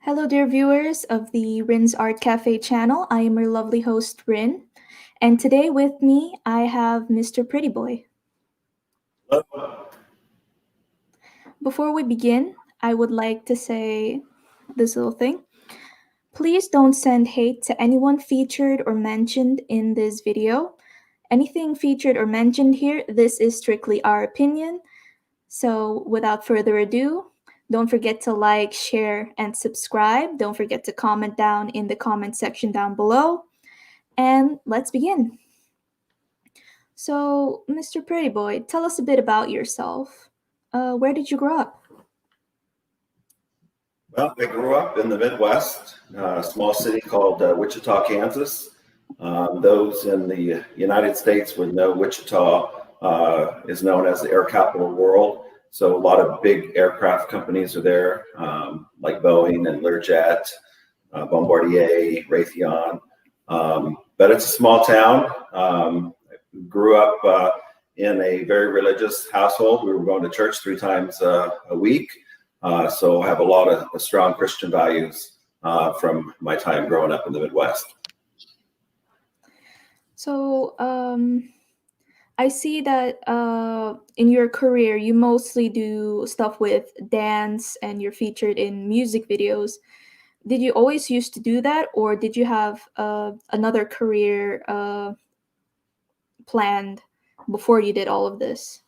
Hello, dear viewers of the Rin's Art Cafe channel. I am your lovely host, Rin. And today with me, I have Mr. Pretty Boy. Before we begin, I would like to say this little thing. Please don't send hate to anyone featured or mentioned in this video. Anything featured or mentioned here, this is strictly our opinion. So without further ado, don't forget to like, share, and subscribe. Don't forget to comment down in the comment section down below. And let's begin. So, Mr. Pretty Boy, tell us a bit about yourself. Where did you grow up? Well, I grew up in the Midwest, a small city called Wichita, Kansas. Those in the United States would know Wichita is known as the air capital of the world. So a lot of big aircraft companies are there, like Boeing and Learjet, Bombardier, Raytheon. But it's a small town. Grew up in a very religious household. We were going to church 3 times a week. So I have a lot of strong Christian values from my time growing up in the Midwest. So, I see that in your career, you mostly do stuff with dance and you're featured in music videos. Did you always used to do that, or did you have another career planned before you did all of this?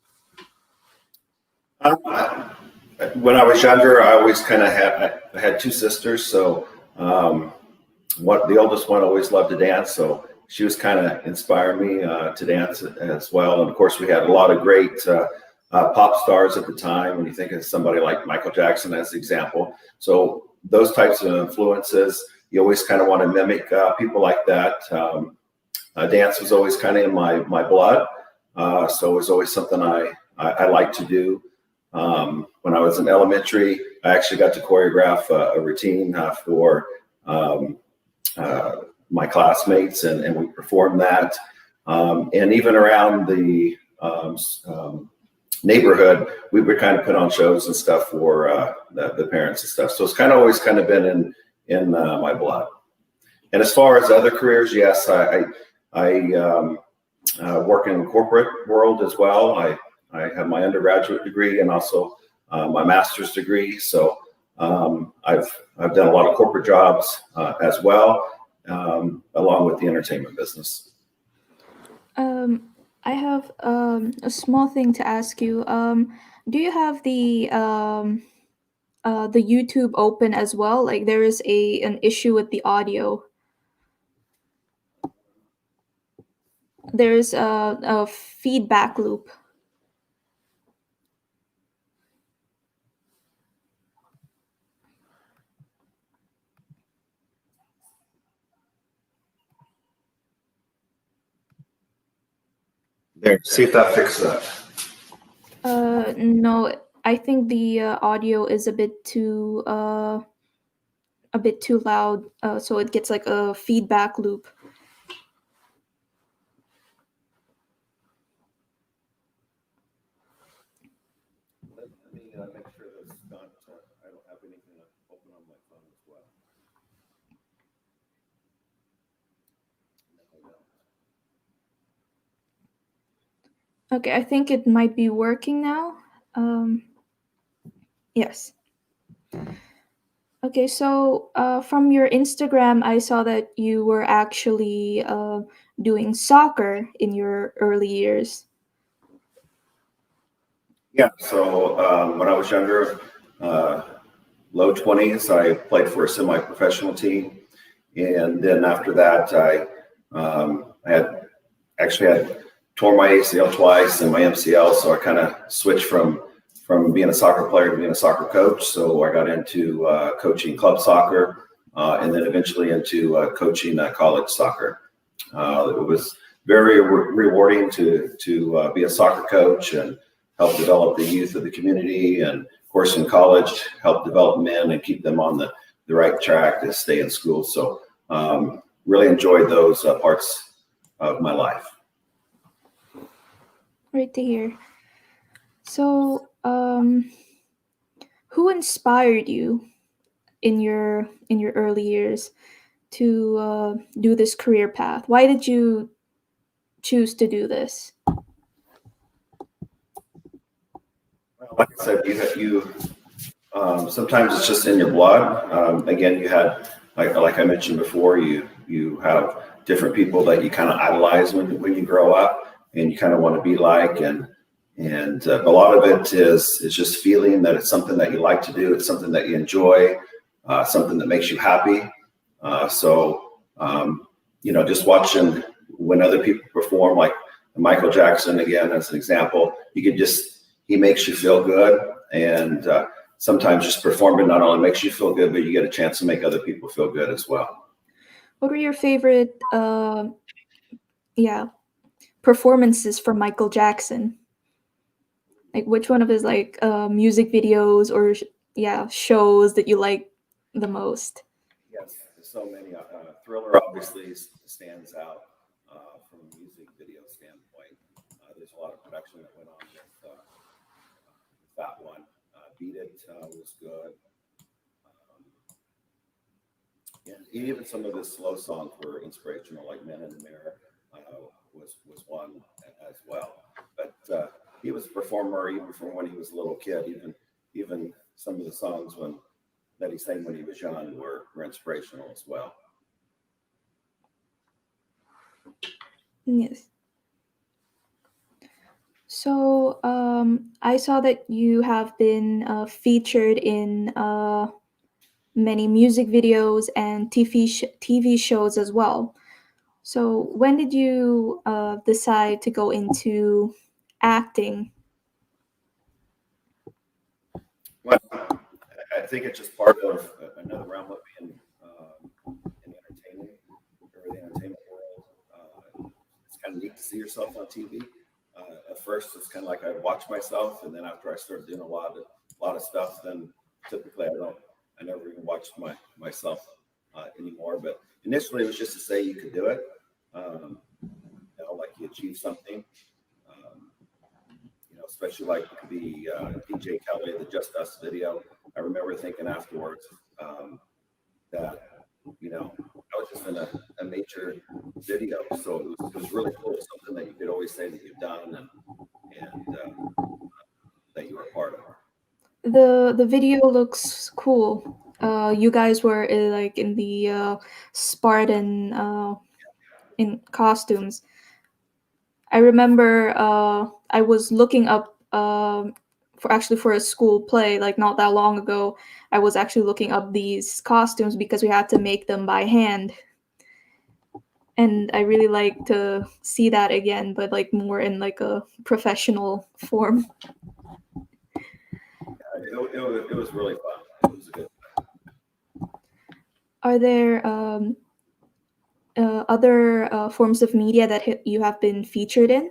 When I was younger, I always kind of had 2 sisters. So the oldest one always loved to dance. So she was kind of inspiring me to dance as well. And of course, we had a lot of great pop stars at the time. When you think of somebody like Michael Jackson as an example. So those types of influences, you always kind of want to mimic people like that. Dance was always kind of in my blood. So it was always something I like to do. When I was in elementary, I actually got to choreograph a routine for my classmates, and we performed that. And even around the neighborhood, we would kind of put on shows and stuff for the parents and stuff. So it's kind of always kind of been in my blood. And as far as other careers, yes, I work in the corporate world as well. I have my undergraduate degree and also my master's degree. So I've done a lot of corporate jobs as well, along with the entertainment business. I have a small thing to ask you. Do you have the YouTube open as well? Like there is an issue with the audio. There's a feedback loop. There, see if that fixes that. No, I think the audio is a bit too loud, so it gets like a feedback loop. Let me make sure that's not. I don't have anything open on my phone as well. Okay, I think it might be working now. Yes. Okay, so from your Instagram, I saw that you were actually doing soccer in your early years. Yeah. So when I was younger, low 20s, I played for a semi-professional team, and then after that, I had tore my ACL twice and my MCL, so I kind of switched from being a soccer player to being a soccer coach. So I got into coaching club soccer, and then eventually into coaching college soccer. It was very rewarding to be a soccer coach and help develop the youth of the community, and of course in college help develop men and keep them on the right track to stay in school. So really enjoyed those parts of my life. Great to hear. So, who inspired you in your early years to do this career path? Why did you choose to do this? Well, like I said, you sometimes it's just in your blood. Again, you had like I mentioned before, you have different people that you kind of idolize when you grow up, and you kind of want to be like, and a lot of it is just feeling that it's something that you like to do, it's something that you enjoy, something that makes you happy. Just watching when other people perform, like Michael Jackson, again, as an example, he makes you feel good. And sometimes just performing not only makes you feel good, but you get a chance to make other people feel good as well. What were your favorite yeah, performances from Michael Jackson? Like which one of his like music videos or yeah, shows that you like the most? Yes, there's so many. Thriller obviously stands out from a music video standpoint. There's a lot of production that went on with that one. Beat It was good. Um, and even some of his slow songs were inspirational, like "Men in the Mirror" was one as well. But he was a performer even from when he was a little kid. Even some of the songs that he sang when he was young were inspirational as well. Yes. So I saw that you have been featured in many music videos and TV shows as well. So when did you decide to go into acting? Well, I think it's just part of another realm of being in the entertainment or the entertainment world. It's kind of neat to see yourself on TV. At first, it's kind of like I watch myself, and then after I started doing a lot of stuff, then typically I never even watched myself anymore. But initially, it was just to say you could do it. Like you achieve something. Um, Especially like the DJ Kelly, the Just Us video. I remember thinking afterwards that, I was just in a major video. So it was really cool, something that you could always say that you've done and that you were a part of. The video looks cool. You guys were like in the Spartan in costumes. I remember I was looking up for a school play like not that long ago. I was actually looking up these costumes because we had to make them by hand, and I really like to see that again, but like more in like a professional form. It was really fun. It was a good. Are there other forms of media that you have been featured in?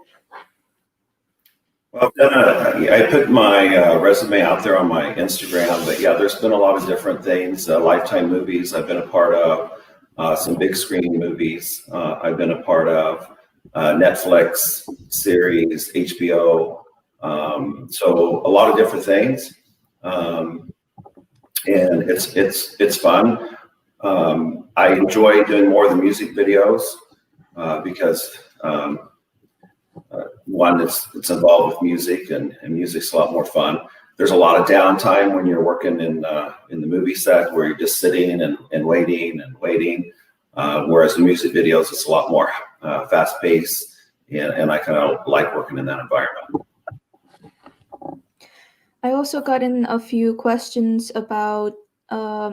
Well, I put my resume out there on my Instagram, but yeah, there's been a lot of different things. Lifetime movies I've been a part of, some big screen movies I've been a part of, Netflix series, HBO. So a lot of different things, um, and it's fun. I enjoy doing more of the music videos because. One, it's involved with music, and music's a lot more fun. There's a lot of downtime when you're working in the movie set where you're just sitting and waiting and waiting. Whereas the music videos, it's a lot more fast paced, and I kind of like working in that environment. I also got in a few questions about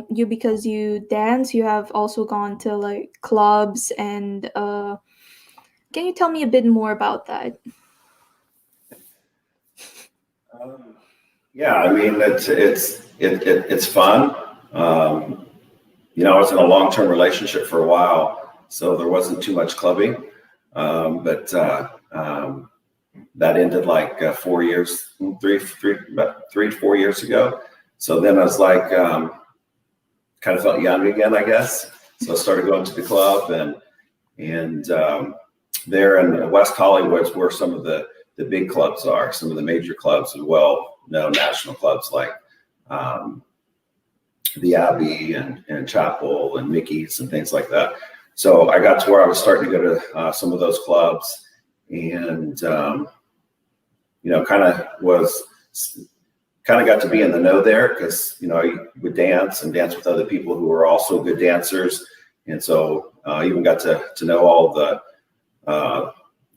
you because you dance. You have also gone to like clubs, and can you tell me a bit more about that? Um, yeah, I mean it's fun. I was in a long term relationship for a while, so there wasn't too much clubbing. But that ended like 4 years, about 3 to 4 years ago. So then I was like, kind of felt young again, I guess. So I started going to the club, and there in West Hollywood is where some of the big clubs are, some of the major clubs, well known national clubs like the Abbey and Chapel and Mickey's and things like that. So I got to where I was starting to go to some of those clubs, and kind of got to be in the know there, because you would dance and dance with other people who were also good dancers, and so I even got to know all the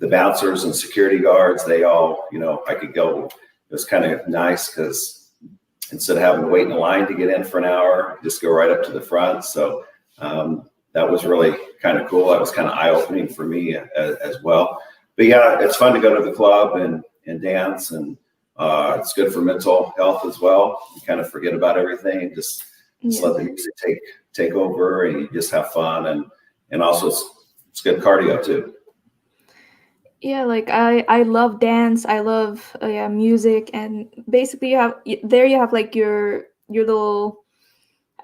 bouncers and security guards. They all, I could go. It was kind of nice because instead of having to wait in a line to get in for an hour, just go right up to the front. So that was really kind of cool. That was kind of eye-opening for me as well. But yeah, it's fun to go to the club and dance, and it's good for mental health as well. You kind of forget about everything, just let the music take over, and you just have fun, and also it's good cardio too. Yeah, like I love dance. I love music, and basically you have like your little,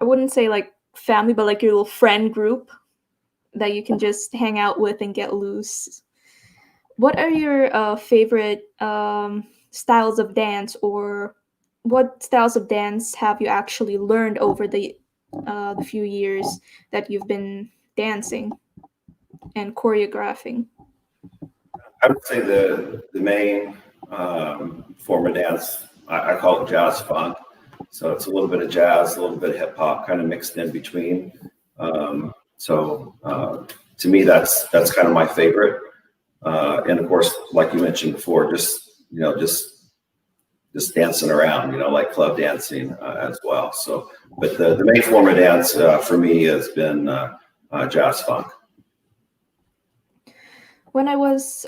I wouldn't say like family, but like your little friend group that you can just hang out with and get loose. What are your favorite styles of dance, or what styles of dance have you actually learned over the few years that you've been dancing and choreographing? I would say the main form of dance, I call it jazz funk. So it's a little bit of jazz, a little bit of hip hop, kind of mixed in between. To me, that's kind of my favorite. And of course, like you mentioned before, just dancing around, like club dancing as well. So, but the main form of dance for me has been jazz funk. When I was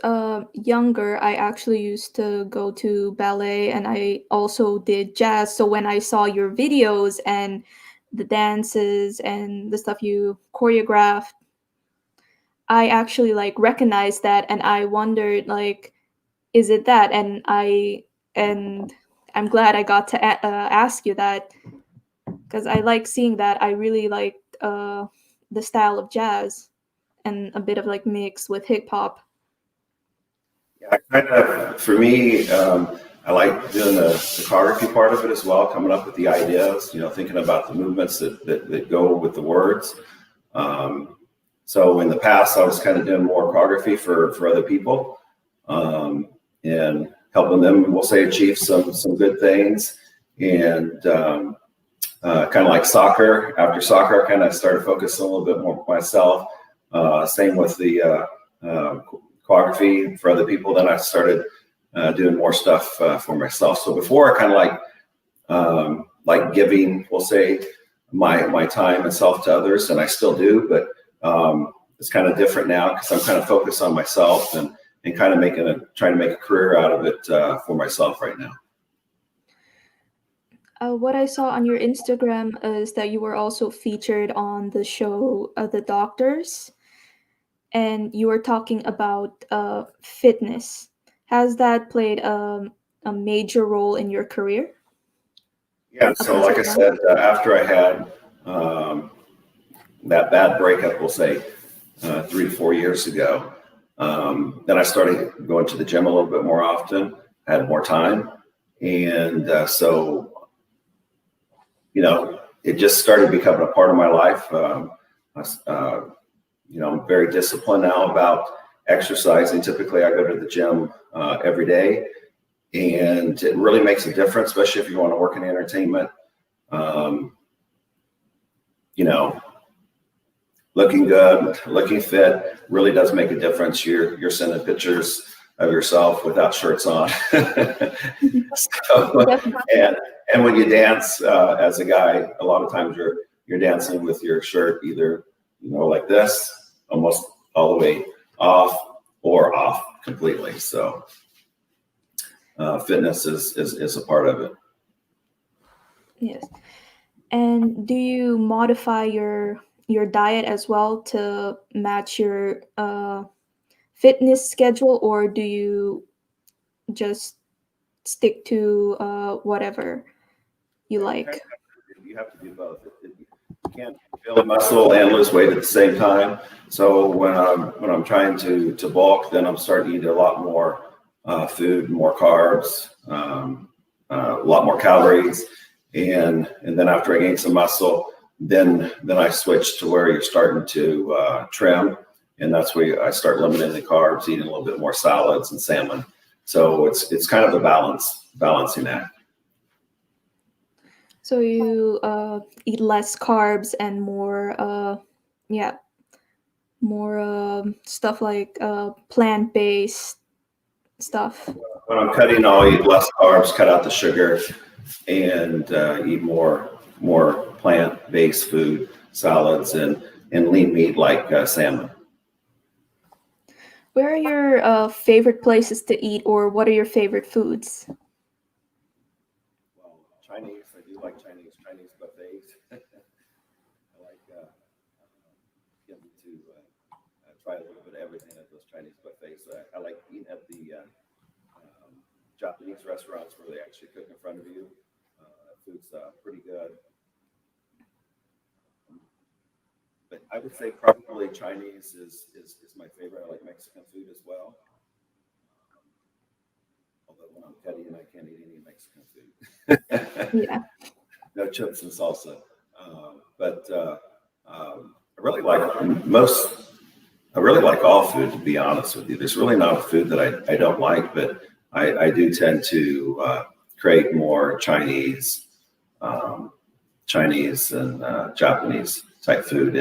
younger, I actually used to go to ballet, and I also did jazz. So when I saw your videos and the dances and the stuff you choreographed, I actually like recognized that, and I wondered like, is it that? And I'm glad I got to ask you that, because I like seeing that. I really liked the style of jazz and a bit of like mix with hip hop. Yeah, kind of for me, I like doing the choreography part of it as well, coming up with the ideas, thinking about the movements that go with the words. So in the past, I was kind of doing more choreography for other people, and helping them, we'll say, achieve some good things. And kind of like soccer. After soccer, I kind of started focusing a little bit more on myself. Same with the choreography for other people. Then I started doing more stuff for myself. So before, I kind of like giving, we'll say, my time and self to others, and I still do, but it's kind of different now because I'm kind of focused on myself and kind of trying to make a career out of it for myself right now. What I saw on your Instagram is that you were also featured on the show The Doctors, and you were talking about fitness. Has that played a major role in your career? Yeah, so like I said, after I had that bad breakup, we'll say 3 to 4 years ago, then I started going to the gym a little bit more often. I had more time, and so it just started becoming a part of my life. I'm very disciplined now about exercising. Typically, I go to the gym every day, and it really makes a difference, especially if you want to work in entertainment. Looking good, looking fit really does make a difference. You're sending pictures of yourself without shirts on. So, and when you dance as a guy, a lot of times you're dancing with your shirt either like this, almost all the way off, or off completely. So fitness is a part of it. Yes. And do you modify your diet as well to match your fitness schedule, or do you just stick to whatever you like? You have to do both. You can't build muscle and lose weight at the same time. So when I'm trying to bulk, then I'm starting to eat a lot more food, more carbs, a lot more calories, and then after I gained some muscle, then I switched to where you're starting to trim, and that's where I start limiting the carbs, eating a little bit more salads and salmon. So it's kind of a balancing act. So you eat less carbs and more, yeah, more stuff like plant-based stuff. When I'm cutting, I'll eat less carbs, cut out the sugar, and eat more plant-based food, salads, and lean meat like salmon. Where are your favorite places to eat, or what are your favorite foods? Well, Chinese, I do like Chinese buffets. I like getting to try a little bit of everything at those Chinese buffets. I like eating at the Japanese restaurants where they actually cook in front of you. Food's pretty good. But I would say probably Chinese is my favorite. I like Mexican food as well. Although when I'm cutting, I can't eat any Mexican food. Yeah. No chips and salsa. But I really like most. I really like all food, to be honest with you. There's really not a food that I don't like, but I do tend to create more um, Chinese and Japanese type food,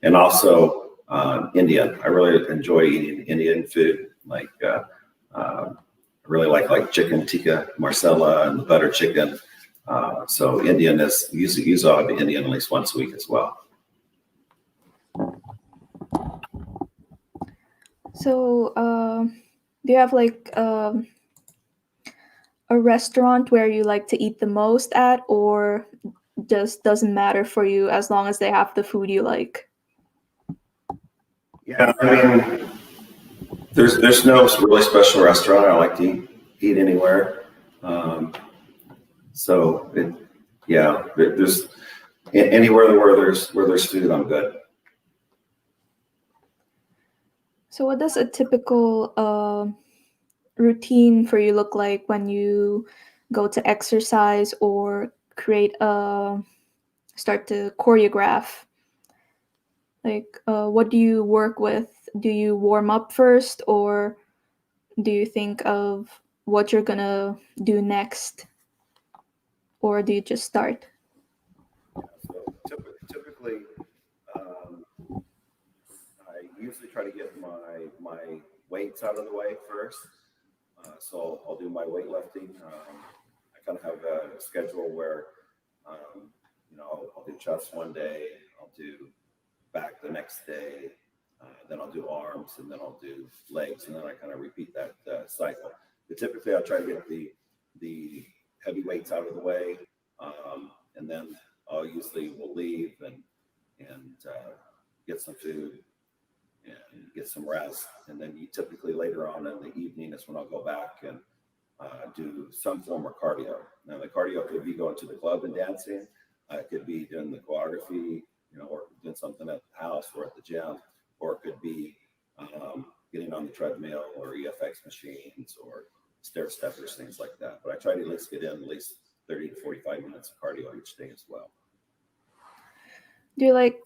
and also Indian. I really enjoy eating Indian food. I really like chicken tikka masala and the butter chicken. So Indian is use all of Indian at least once a week as well. So, do you have like a restaurant where you like to eat the most at, or just doesn't matter for you as long as they have the food you like? Yeah, I mean, there's no really special restaurant I like to eat anywhere. Um, so yeah, there's anywhere where there's food, I'm good. So, what does a typical routine for you look like when you go to exercise or create start to choreograph? Like, what do you work with? Do you warm up first, or do you think of what you're gonna do next, or do you just start? So typically, um, I usually try to get my weights out of the way first. So I'll do my weightlifting. I kind of have a schedule where I'll do chest one day, I'll do back the next day, then I'll do arms, and then I'll do legs, and then I kind of repeat that cycle. But typically, I'll try to get the heavy weights out of the way, and then I'll usually will leave and get some food and get some rest, and then you typically later on in the evening is when I'll go back and do some form of cardio. Now, the cardio could be going to the club and dancing. It could be doing the choreography, or doing something at the house or at the gym, or it could be getting on the treadmill or EFX machines or stair steppers, things like that. But I try to at least get in at least 30 to 45 minutes of cardio each day as well. Do you like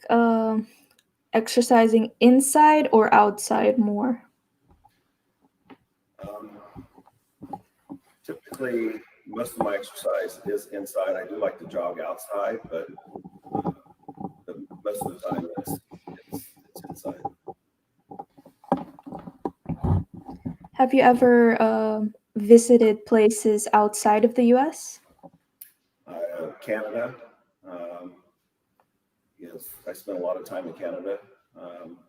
exercising inside or outside more? Um, Typically, most of my exercise is inside. I do like to jog outside, but most of the time it's inside. Have you ever visited places outside of the US? Canada. Um, yes, I spent a lot of time in Canada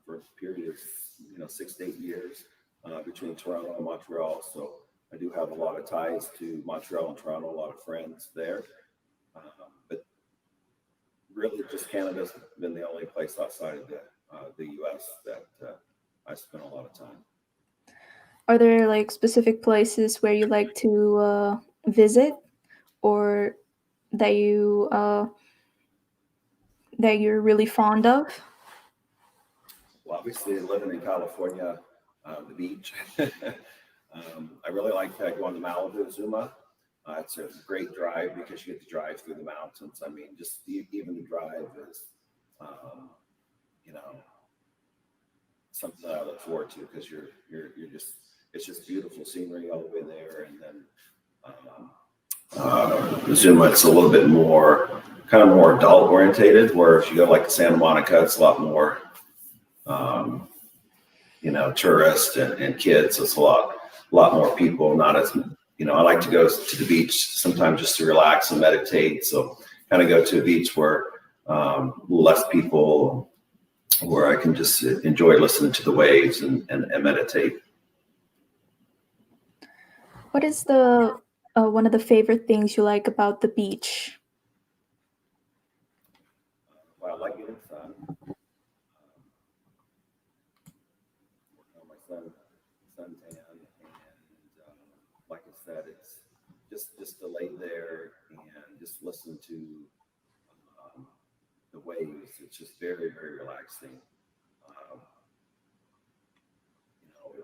for a period of 6 to 8 years between Toronto and Montreal. So I do have a lot of ties to Montreal and Toronto, a lot of friends there. But really, just Canada's been the only place outside of the U.S. that I spent a lot of time. Are there like specific places where you like to visit, or that you're really fond of? Well, obviously, living in California, the beach. I really like going to Malibu, Zuma. It's a great drive because you get to drive through the mountains. I mean, just even the drive is, um, you know, something that I look forward to because you're just it's just beautiful scenery all the way there, and then Zuma it's a little bit more kind of more adult orientated. Where if you go like Santa Monica, it's a lot more um, tourists and kids. It's a lot more people. Not as I like to go to the beach sometimes just to relax and meditate. So kind of go to a beach where less people, where I can just enjoy listening to the waves and meditate. What is the one of the favorite things you like about the beach? Well, I like getting sun. My suntan, and like I said, it's just to lay there and just listen to um, the waves. It's just very very relaxing. Um, it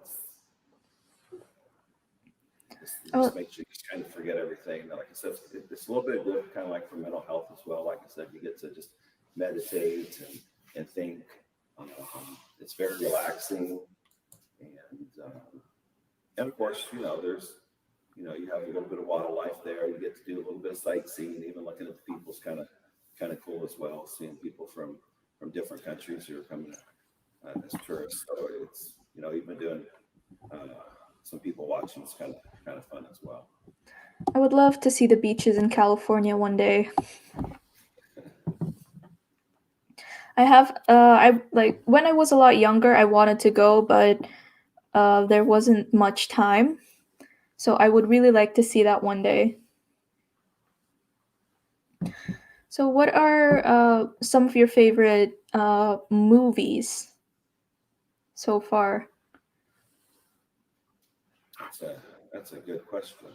Oh, just makes you just kind of forget everything. Like I said, it's a little bit good, kind of like for mental health as well. Like I said, you get to just meditate and think. Um, it's very relaxing, and of course, there's you have a little bit of wildlife there. You get to do a little bit of sightseeing, even looking at the people's kind of cool as well. Seeing people from different countries who are coming as tourists. So it's even doing uh, some people watching is kind of fun as well. I would love to see the beaches in California one day. I like when I was a lot younger, I wanted to go, but there wasn't much time. So I would really like to see that one day. So, what are some of your favorite movies so far? That's a that's a good question.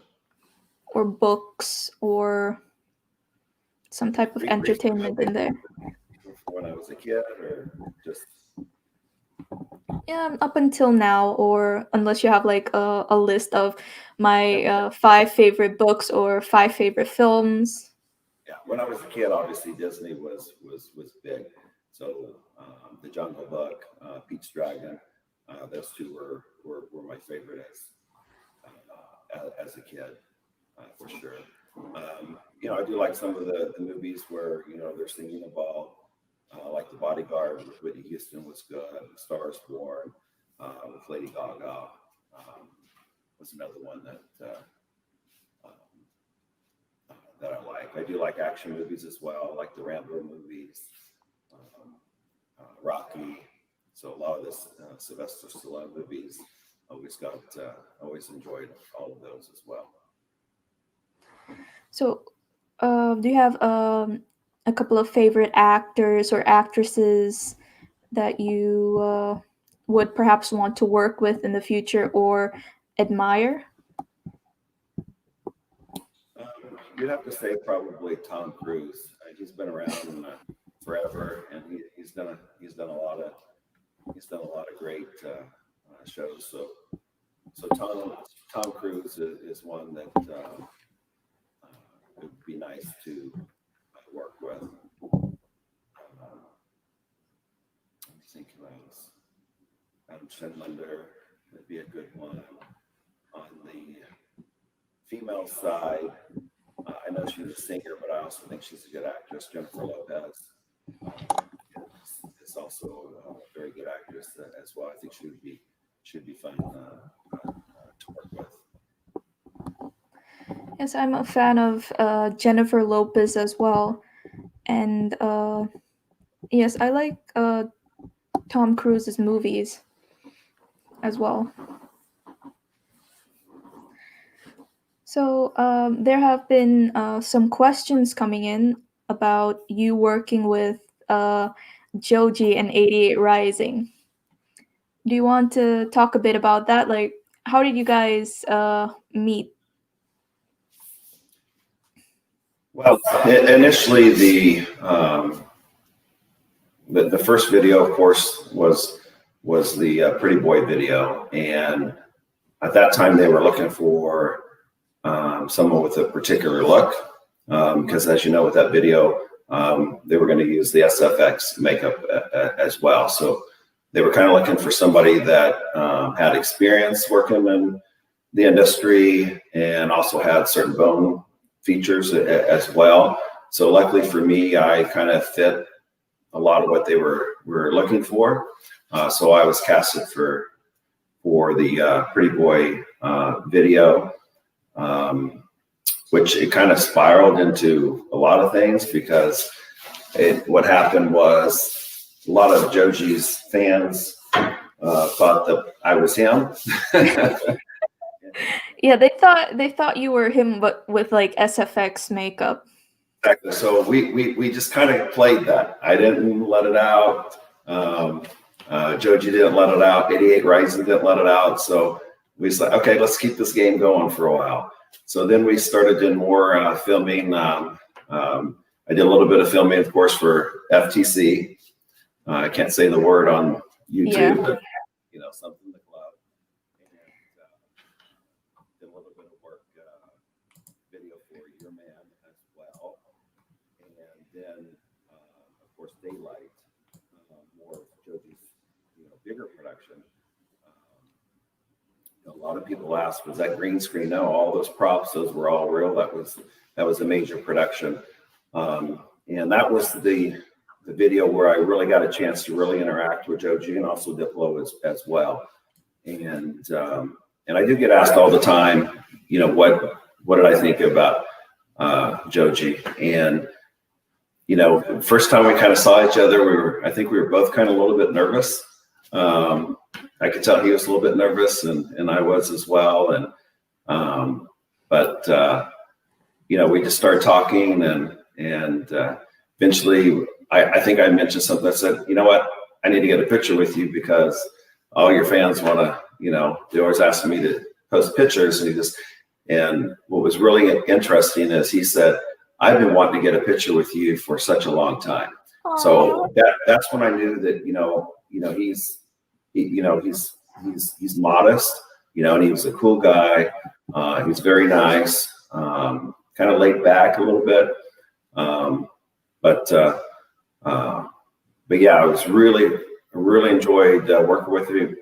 Or books, or some type of Recent entertainment in there? when I was a kid, or just Yeah, up until now, or unless you have like a list of my five favorite books or five favorite films. yeah. When I was a kid, obviously Disney was big. So the Jungle Book, Pete's Dragon, those two were my favorite as a kid, for sure. I do like some of the movies where they're singing about, like The Bodyguard with Whitney Houston was good. Stars Born with Lady Gaga was another one um, that I like. I do like action movies as well, like the Rambo movies, um, Rocky. So a lot of this Sylvester Stallone movies always enjoyed all of those as well. So, do you have a couple of favorite actors or actresses that you would perhaps want to work with in the future or admire? You'd have to say probably Tom Cruise. He's been around forever, and he's done a lot of great shows. So Tom Cruise is one that it would be nice to work with. I think who else? Adam Schindler would be a good one. On the female side, I know she's a singer, but I also think she's a good actress. Jennifer Lopez is also a very good actress as well. I think she would be fun to work with. Yes, I'm a fan of Jennifer Lopez as well, and yes, I like Tom Cruise's movies as well. So there have been some questions coming in about you working with Joji and 88 Rising. Do you want to talk a bit about that? Like, how did you guys meet? Well, initially the first video, of course, was the Pretty Boy video, and at that time they were looking for someone with a particular look, because as you know, with that video, they were going to use the SFX makeup as well. So they were kind of looking for somebody that had experience working in the industry and also had certain bone features as well. So luckily for me, I kind of fit a lot of what they were looking for. So I was casted for the Pretty Boy video, which it kind of spiraled into a lot of things, because what happened was a lot of Joji's fans thought that I was him. Yeah, they thought you were him, but with like SFX makeup. Exactly. So we just kind of played that. I didn't let it out. Joji didn't let it out. 88 Rising didn't let it out. So we was like, okay, let's keep this game going for a while. So then we started doing more filming. I did a little bit of filming, of course, for FTC. I can't say the word on YouTube, but you know, something in the club. And did a little bit of work, video for Your Man as well. And then, of course, Daylight, more of Joji's, bigger production. A lot of people asked, was that green screen? No, all those props, those were all real. That was a major production. And that was the video where I really got a chance to really interact with Joji and also Diplo as well. And I do get asked all the time, what did I think about Joji? And first time we kind of saw each other, I think we were both kind of a little bit nervous. I could tell he was a little bit nervous, and I was as well. And we just started talking, and eventually, I think I mentioned something. I said, you know what, I need to get a picture with you because all your fans want to, they always ask me to post pictures. And what was really interesting is he said, I've been wanting to get a picture with you for such a long time. Aww. So that's when I knew that, he's modest, and he was a cool guy. He's very nice, kind of laid back a little bit. But yeah, I was really enjoyed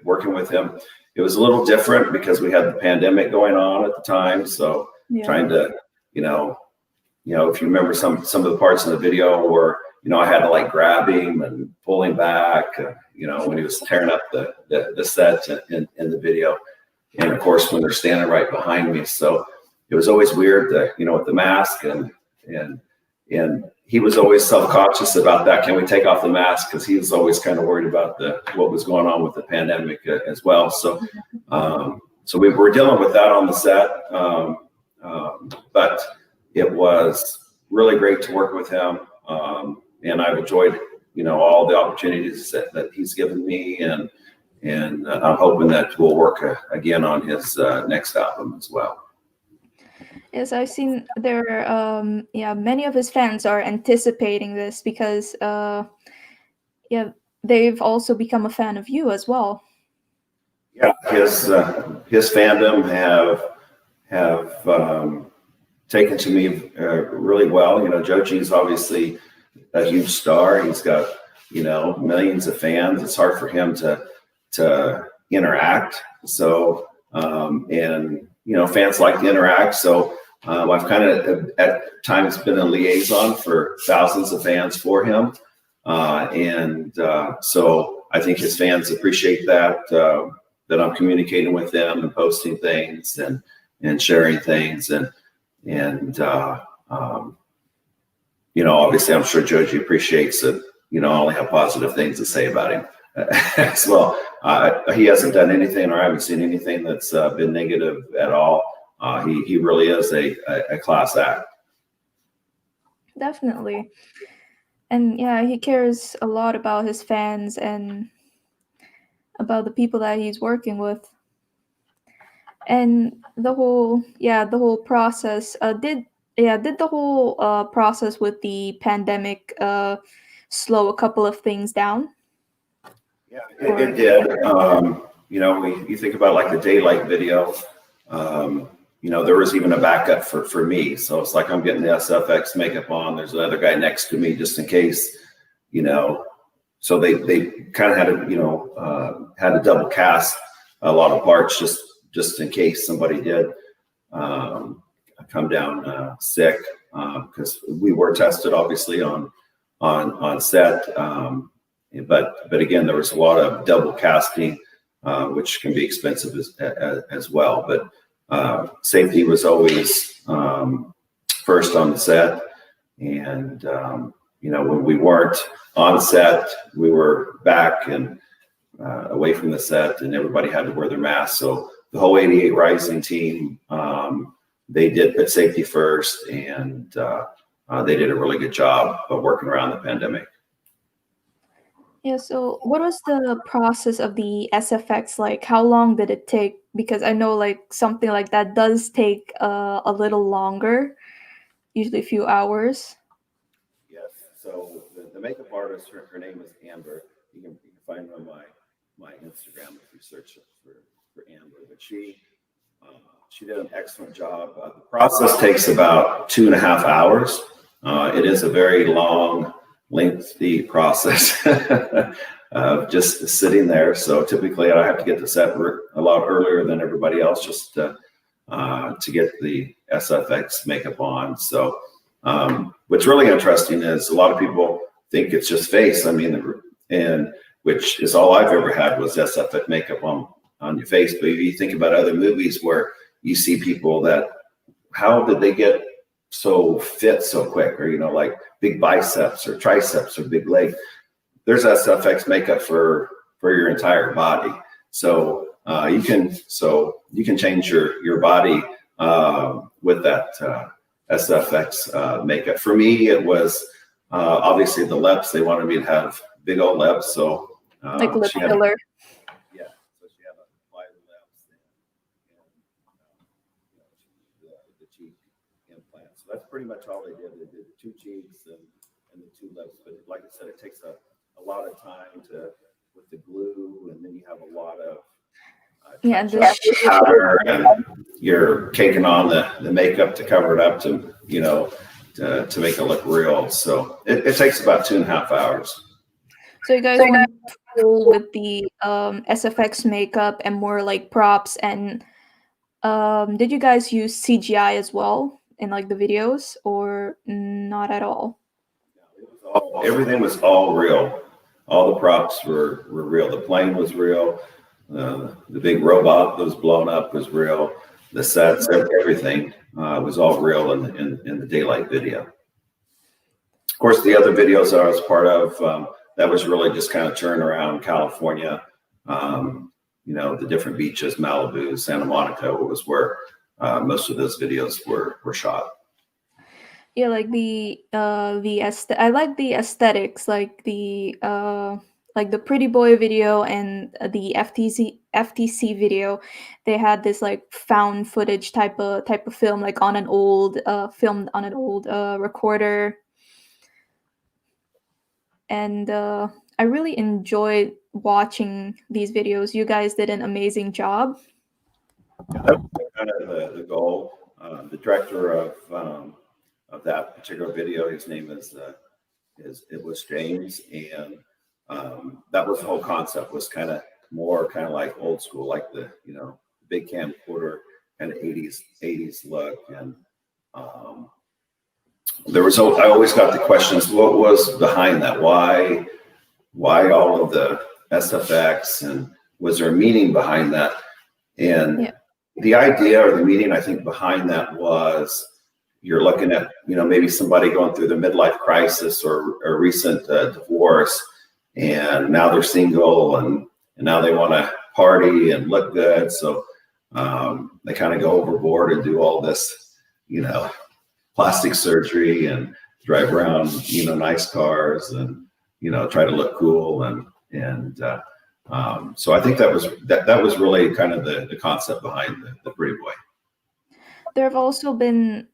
working with him. It was a little different because we had the pandemic going on at the time. So trying to, if you remember some of the parts in the video where, I had to like grab him and pull him back, when he was tearing up the set in the video. And of course, when they're standing right behind me. So it was always weird that, with the mask and he was always self-conscious about that. Can we take off the mask? Because he was always kind of worried about what was going on with the pandemic as well. So, so we were dealing with that on the set, but it was really great to work with him, and I've enjoyed, all the opportunities that he's given me, and I'm hoping that we'll work again on his next album as well. Yes, I've seen there. Many of his fans are anticipating this because, they've also become a fan of you as well. Yeah, his fandom have taken to me really well. Joji's obviously a huge star. He's got millions of fans. It's hard for him to interact. So and fans like to interact. So I've kind of at times been a liaison for thousands of fans for him. So I think his fans appreciate that I'm communicating with them and posting things and sharing things. And obviously I'm sure Joji appreciates it. I only have positive things to say about him as well. He hasn't done anything, or I haven't seen anything that's been negative at all. He really is a class act. Definitely. And he cares a lot about his fans and about the people that he's working with. And the whole process, did the whole process with the pandemic slow a couple of things down? Yeah, it did. You think about like the Daylight video, there was even a backup for me. So it's like I'm getting the SFX makeup on. There's another guy next to me just in case, you know. So they kind of had to, had to double cast a lot of parts just in case somebody did um, come down sick, because we were tested obviously on set. But again, there was a lot of double casting, which can be expensive as well. But safety was always first on the set. And, when we weren't on set, we were back and away from the set, and everybody had to wear their masks. So the whole 88 Rising team, they did put safety first, and they did a really good job of working around the pandemic. Yeah, so what was the process of the SFX like? How long did it take? Because I know like something like that does take a little longer, usually a few hours. Yes. So the makeup artist, her name is Amber. You can find her on my Instagram if you search for Amber. But she did an excellent job. The process takes about 2.5 hours. It is a very long, lengthy process of just sitting there. So typically, I have to get to set a lot earlier than everybody else just to get the SFX makeup on. So what's really interesting is a lot of people think it's just face. I mean, and which is all I've ever had was SFX makeup on your face. But if you think about other movies where you see people that, how did they get so fit so quick, or like big biceps or triceps or big leg? There's SFX makeup for your entire body. So you can change your body with that SFX makeup. For me, it was obviously the lips. They wanted me to have big old lips, so Like lip filler. Yeah, so she had a wide lips and the cheek implant. So that's pretty much all they did. They did the two cheeks and the two lips. But like I said, it takes a lot of time with the glue, and then you have a lot of Yeah, powder, and you're caking on the makeup to cover it up to make it look real. So it takes about 2.5 hours. so you guys went full with the SFX makeup and more like props, and did you guys use CGI as well in like the videos, or not at all? Everything was all real. All the props were real. The plane was real. The big robot that was blown up was real. The sets, everything was all real in the daylight video. Of course, the other videos I was part of, that was really just kind of touring around California. The different beaches, Malibu, Santa Monica, was where most of those videos were shot. Yeah, like I like the aesthetics, like the Pretty Boy video and the FTC video. They had this like found footage type of film, like on an old filmed on an old recorder, and I really enjoyed watching these videos. You guys did an amazing job. Yeah, that was kind of the goal. The director of that particular video, his name it was James, and that was the whole concept, was kind of like old school, like the big camcorder kind of 80s look. And I always got the questions, what was behind that? Why all of the SFX, and was there a meaning behind that? And Yeah. the idea or the meaning, I think, behind that was, you're looking at maybe somebody going through the midlife crisis or a recent divorce, and now they're single, and now they want to party and look good. So they kind of go overboard and do all this plastic surgery and drive around nice cars, and try to look cool, and so I think that was really kind of the concept behind the Pretty Boy. There have also been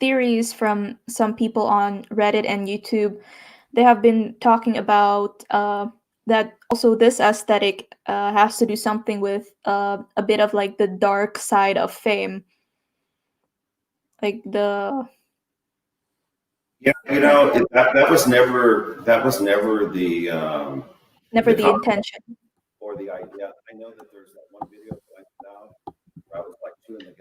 theories from some people on Reddit and YouTube. They have been talking about that also this aesthetic has to do something with a bit of like the dark side of fame, like the Yeah, that was never never the the con intention. or the idea. I know that there's that one video that I put out where I was like chewing the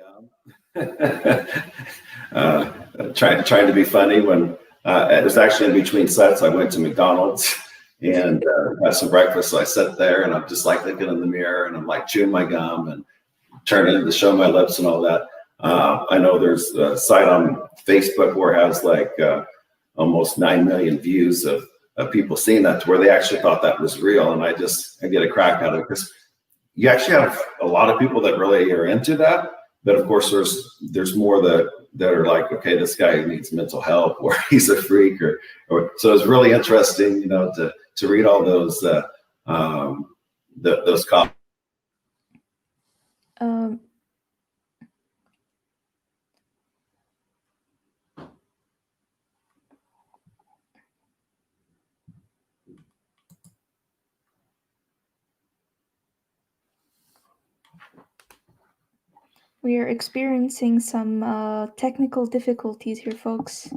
gum, trying to be funny when it was actually in between sets. I went to McDonald's and had some breakfast. So I sat there and I'm just like looking in the mirror and I'm like chewing my gum and turning to show my lips and all that. I know there's a site on Facebook where it has like almost 9 million views of people seeing that to where they actually thought that was real. And I get a crack out of it because you actually have a lot of people that really are into that. But of course, there's more that are like, okay, this guy needs mental help or he's a freak or so it's really interesting, to read all those those comments. Um, we are experiencing some technical difficulties here, folks.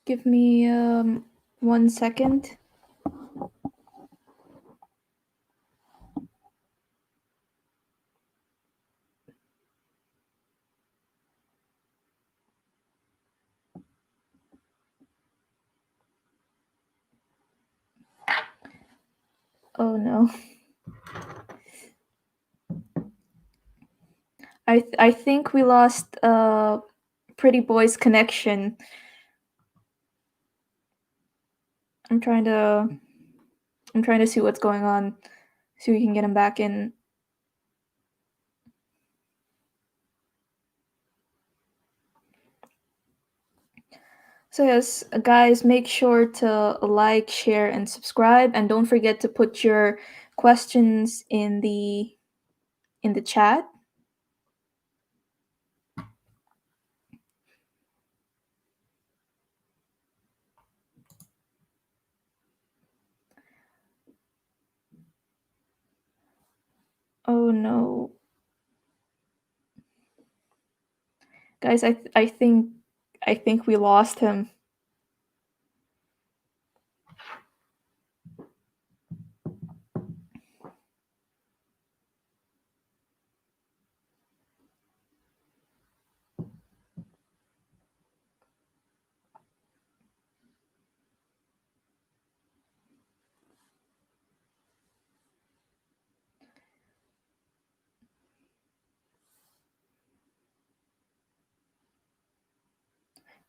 Give me 1 second. Oh no. I think we lost Pretty Boy's connection. I'm trying to I'm trying to see what's going on so we can get him back in. So yes, guys, make sure to like, share, and subscribe, and don't forget to put your questions in the chat. Oh no, guys, I think we lost him.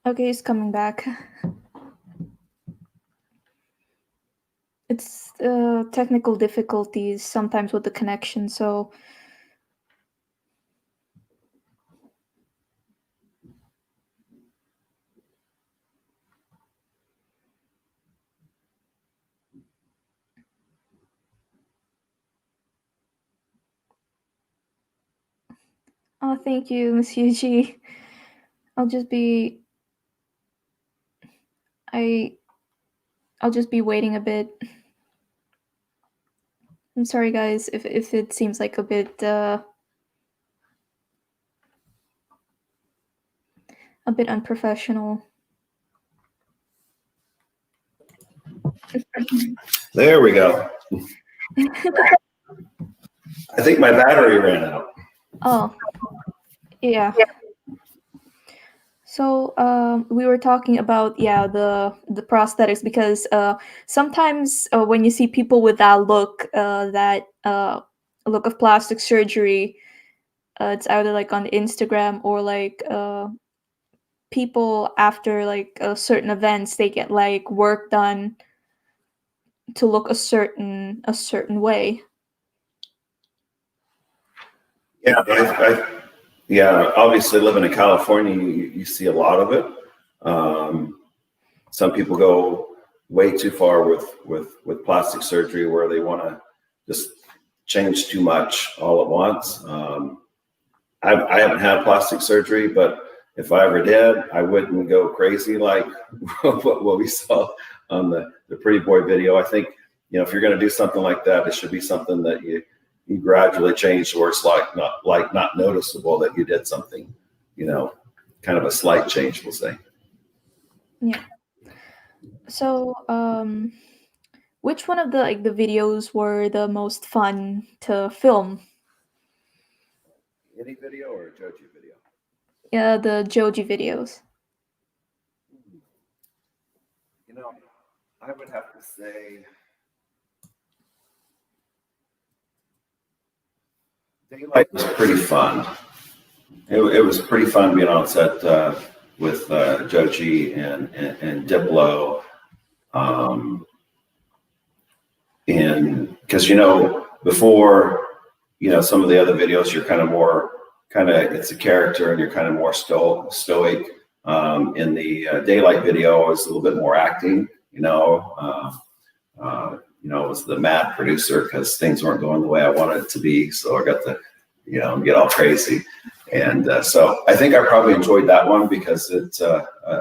Okay, he's coming back. It's technical difficulties sometimes with the connection, so oh, thank you, Monsieur G. I'll just be I I'll just be waiting a bit. I'm sorry, guys, if it seems like a bit unprofessional. There we go. I think my battery ran out. Oh, yeah. So we were talking about the prosthetics because sometimes when you see people with that look of plastic surgery, it's either like on Instagram or like people after like certain events they get like work done to look a certain way. Yeah, Yeah, obviously living in California, you see a lot of it. Some people go way too far with plastic surgery where they want to just change too much all at once. I haven't had plastic surgery, but if I ever did, I wouldn't go crazy like what we saw on the Pretty Boy video. I think, if you're going to do something like that, it should be something that you gradually change where it's not noticeable that you did something, kind of a slight change, we'll say. Yeah. So, which one of the videos were the most fun to film? Any video or a Joji video? Yeah, the Joji videos. I would have to say Daylight was pretty fun. It was pretty fun being on set with Joji and Diplo. And because, before, some of the other videos, you're it's a character and you're kind of more stoic. In the Daylight video, it was a little bit more acting, it was the mad producer because things weren't going the way I wanted it to be. So I got to, get all crazy. And so I think I probably enjoyed that one because it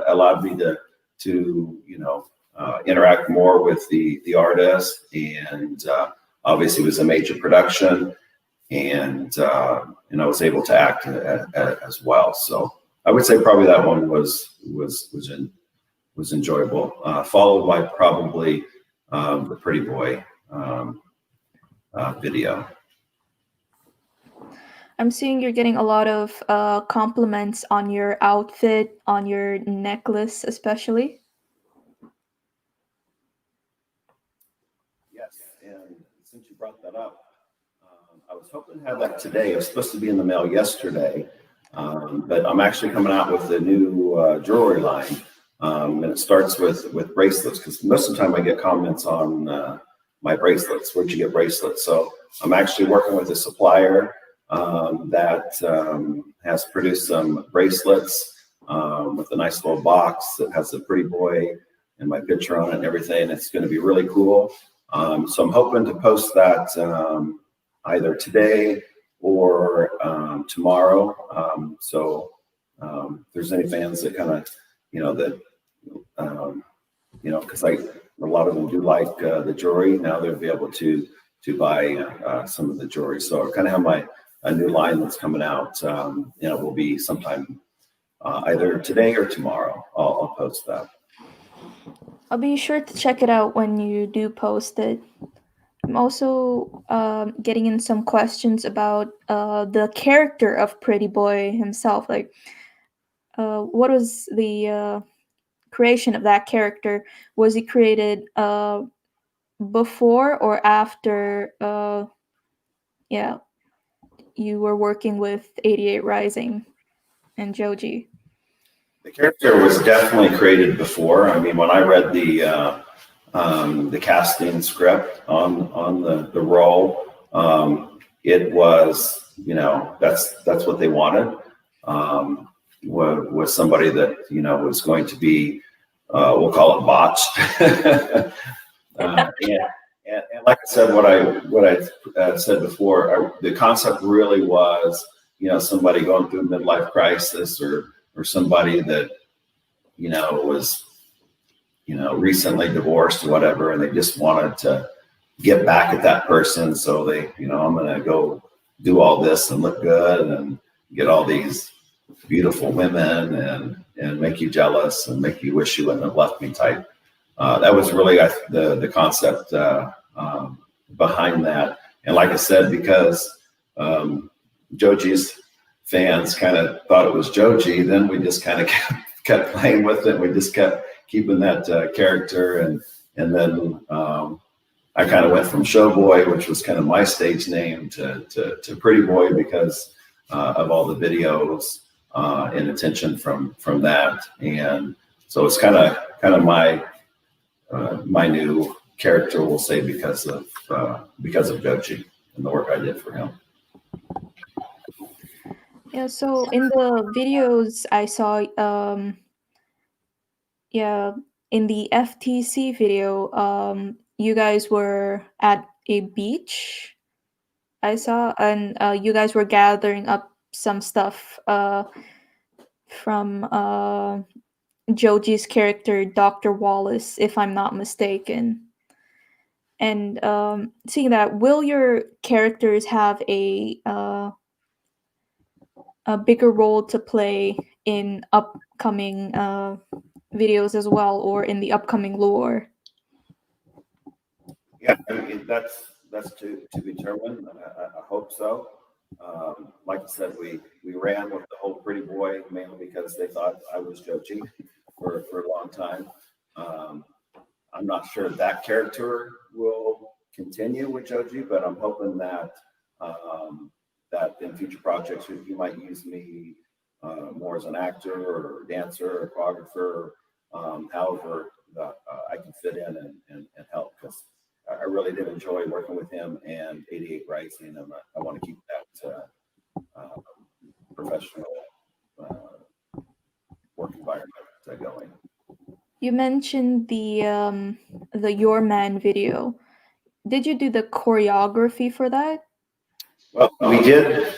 allowed me to interact more with the artist. And obviously it was a major production. And I was able to act as well. So I would say probably that one was enjoyable, followed by probably the Pretty Boy video. I'm seeing you're getting a lot of compliments on your outfit, on your necklace, especially. Yes, and since you brought that up, I was hoping to have that today. It was supposed to be in the mail yesterday, but I'm actually coming out with a new jewelry line. And it starts with bracelets because most of the time I get comments on my bracelets. Where'd you get bracelets? So I'm actually working with a supplier that has produced some bracelets with a nice little box that has the Pretty Boy and my picture on it and everything. It's going to be really cool. So I'm hoping to post that either today or tomorrow. So if there's any fans that kind of, because a lot of them do like the jewelry. Now they'll be able to buy some of the jewelry. So I kind of have a new line that's coming out. It will be sometime either today or tomorrow. I'll post that. I'll be sure to check it out when you do post it. I'm also getting in some questions about the character of Pretty Boy himself. Like, what was the creation of that character? Was he created before or after? Yeah, you were working with 88 Rising and Joji. The character was definitely created before. I mean, when I read the casting script on the role, it was, that's what they wanted. Was somebody that was going to be, we'll call it botched. And like I said, what I said before, the concept really was, somebody going through a midlife crisis or somebody that, was, recently divorced or whatever, and they just wanted to get back at that person. So they, I'm going to go do all this and look good and get all these beautiful women and make you jealous and make you wish you wouldn't have left me type. That was really the concept behind that. And like I said, because Joji's fans kind of thought it was Joji, then we just kind of kept playing with it. We just kept keeping that character. And then I kind of went from SHWBOY, which was kind of my stage name, to Pretty Boy because of all the videos and attention from that. And so it's kind of my new character, we'll say, because of Joji and the work I did for him. Yeah, so in the videos I saw, yeah, in the FTC video, you guys were at a beach, I saw, and you guys were gathering up some stuff from Joji's character, Dr. Wallace, if I'm not mistaken. And seeing that, will your characters have a bigger role to play in upcoming videos as well, or in the upcoming lore? Yeah, I mean, that's to be determined. I hope so. Like I said, we ran with the whole pretty boy mainly because they thought I was Joji for a long time. Um, I'm not sure that character will continue with Joji, but I'm hoping that that in future projects he might use me more as an actor or dancer or choreographer, however I can fit in and help, because I really did enjoy working with him and 88 Rising, and I want to keep that professional work environment going. You mentioned the Your Man video. Did you do the choreography for that? Well, we did.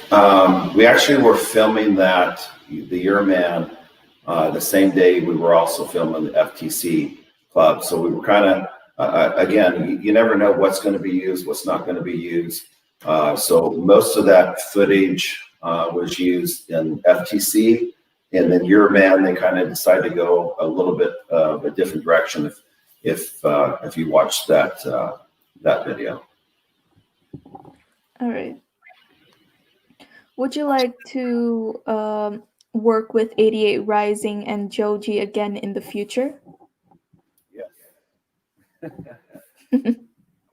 We actually were filming that, the Year Man, the same day we were also filming the FTC club. So we were kind of, again, you never know what's going to be used, what's not going to be used. So most of that footage was used in FTC, and then Year Man, they kind of decided to go a little bit of a different direction. If you watch that video. All right. Would you like to work with 88 Rising and Joji again in the future? Yes.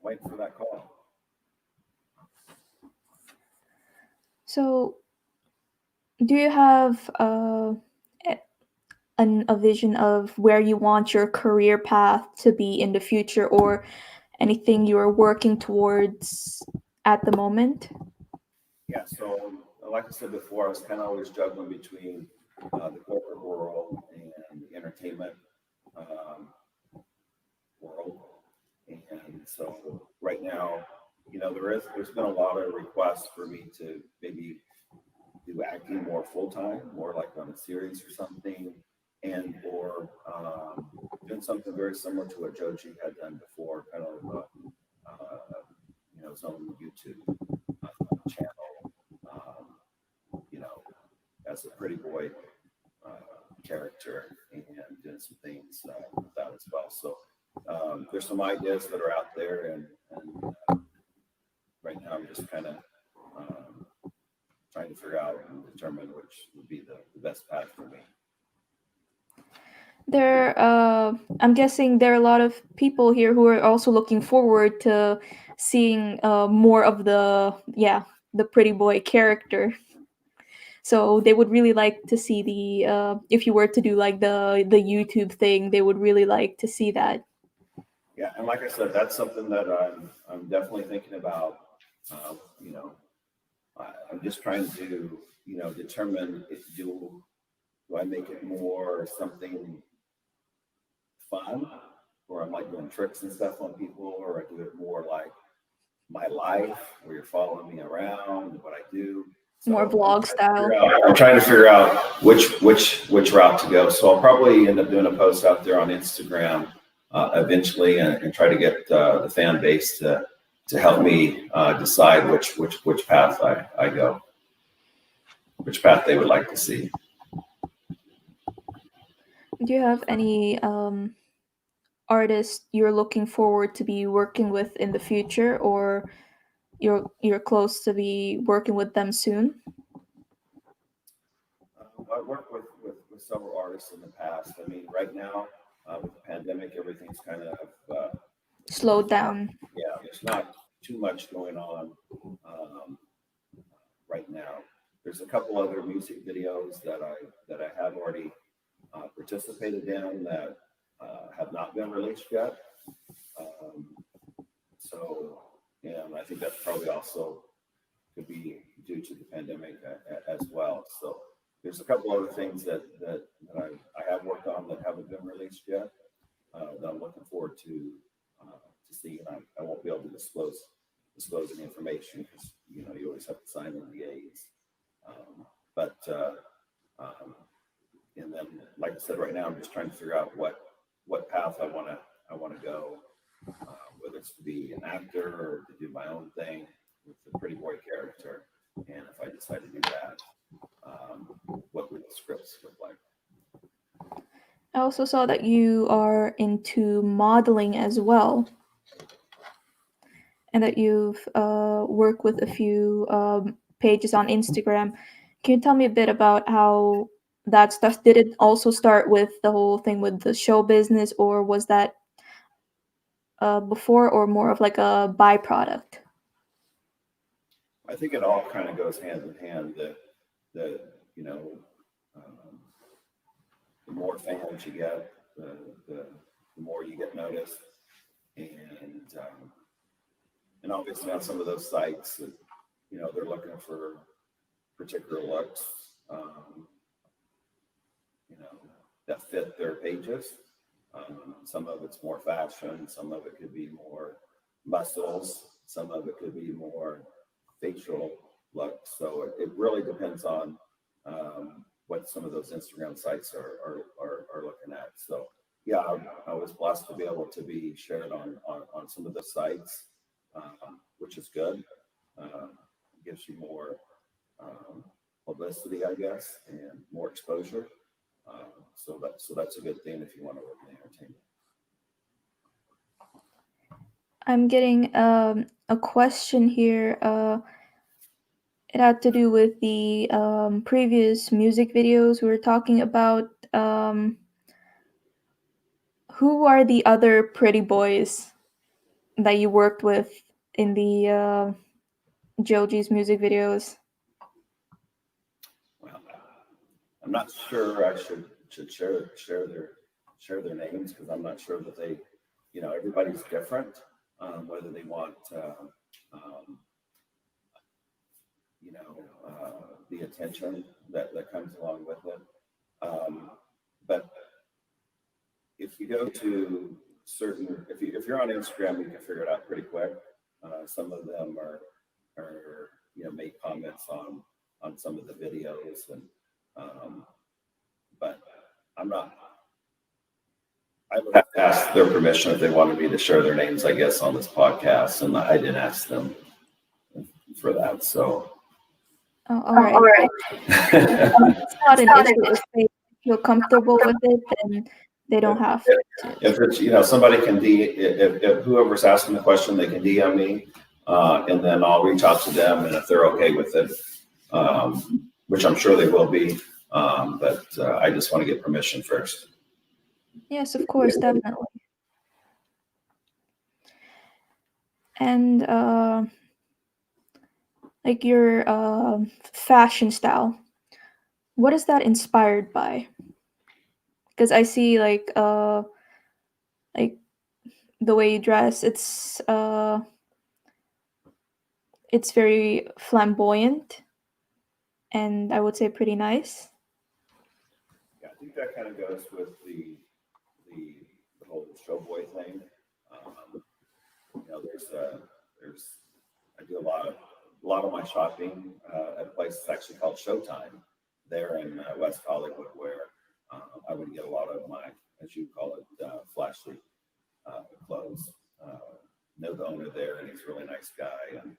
Wait for that call. So, do you have a vision of where you want your career path to be in the future, or anything you are working towards at the moment? Yeah, so like I said before, I was kind of always juggling between the corporate world and the entertainment um, world. And so right now, there's been a lot of requests for me to maybe do acting more full time, more like on a series or something, and or doing something very similar to what Joji had done before, kind of his own YouTube channel, you know, as a pretty boy character, and doing some things with that as well. So there's some ideas that are out there, and right now I'm just kind of um, trying to figure out and determine which would be the best path for me. I'm guessing there are a lot of people here who are also looking forward to seeing more of the pretty boy character. So they would really like to see the if you were to do like the YouTube thing, they would really like to see that. Yeah, and like I said, that's something that I'm definitely thinking about. Um, you know, I'm just trying to determine if do I make it more something fun, or I'm like doing tricks and stuff on people, or I do it more like my life, where you're following me around and what I do. More So vlog style. I'm trying to figure out which route to go. So I'll probably end up doing a post out there on Instagram eventually, and try to get the fan base to help me decide which path I go, which path they would like to see. Do you have any artists you're looking forward to be working with in the future, or you're close to be working with them soon? I worked with several artists in the past. I mean, right now with the pandemic, everything's kind of Slowed down. yeah, there's not too much going on um, right now. There's a couple other music videos that I have already participated in that have not been released yet. Um, so, and I think that's probably also could be due due to the pandemic as well. So there's a couple other things that I have worked on that haven't been released yet that I'm looking forward to see. And I won't be able to disclose any information because you always have to sign NDAs. But and then, like I said, right now I'm just trying to figure out what path I want to go, whether it's to be an actor or to do my own thing with the pretty boy character. And if I decide to do that, what would the scripts look like? I also saw that you are into modeling as well, and that you've worked with a few pages on Instagram. Can you tell me a bit about how that stuff, did it also start with the whole thing with the show business, or was that before, or more of like a byproduct? I think it all kind of goes hand in hand. The you know, um, the more fans you get, the more you get noticed, and obviously on some of those sites, they're looking for particular looks, um, you know, that fit their pages. Some of it's more fashion, some of it could be more muscles, some of it could be more facial looks. So it really depends on what some of those Instagram sites are looking at. So yeah, I was blessed to be able to be shared on some of the sites, which is good. Gives you more publicity, I guess, and more exposure. So that's a good thing if you want to work in entertainment. I'm getting a question here. It had to do with the previous music videos we were talking about. Who are the other pretty boys that you worked with in the Joji's music videos? Well, I'm not sure I should share their names because I'm not sure that they, everybody's different. Whether they want, the attention that comes along with it. But if you go to if you're on Instagram, you can figure it out pretty quick. Some of them are make comments on some of the videos, and but I'm not. I would have to ask their permission if they wanted me to share their names, I guess, on this podcast, and I didn't ask them for that. So, Oh, all right. It's not an issue if they feel comfortable with it, then they don't have to. If it's somebody can if whoever's asking the question, they can DM me, and then I'll reach out to them, and if they're okay with it, which I'm sure they will be, but I just want to get permission first. Yes, of course, definitely. And like your fashion style, what is that inspired by? Because I see like the way you dress, it's very flamboyant, and I would say pretty nice. Yeah, I think that kind of goes with the whole showboy thing. There's I do a lot of my shopping at a place that's actually called Showtime there in West Hollywood, where I would get a lot of my, as you call it, flashy clothes. Know the owner there, and he's a really nice guy, and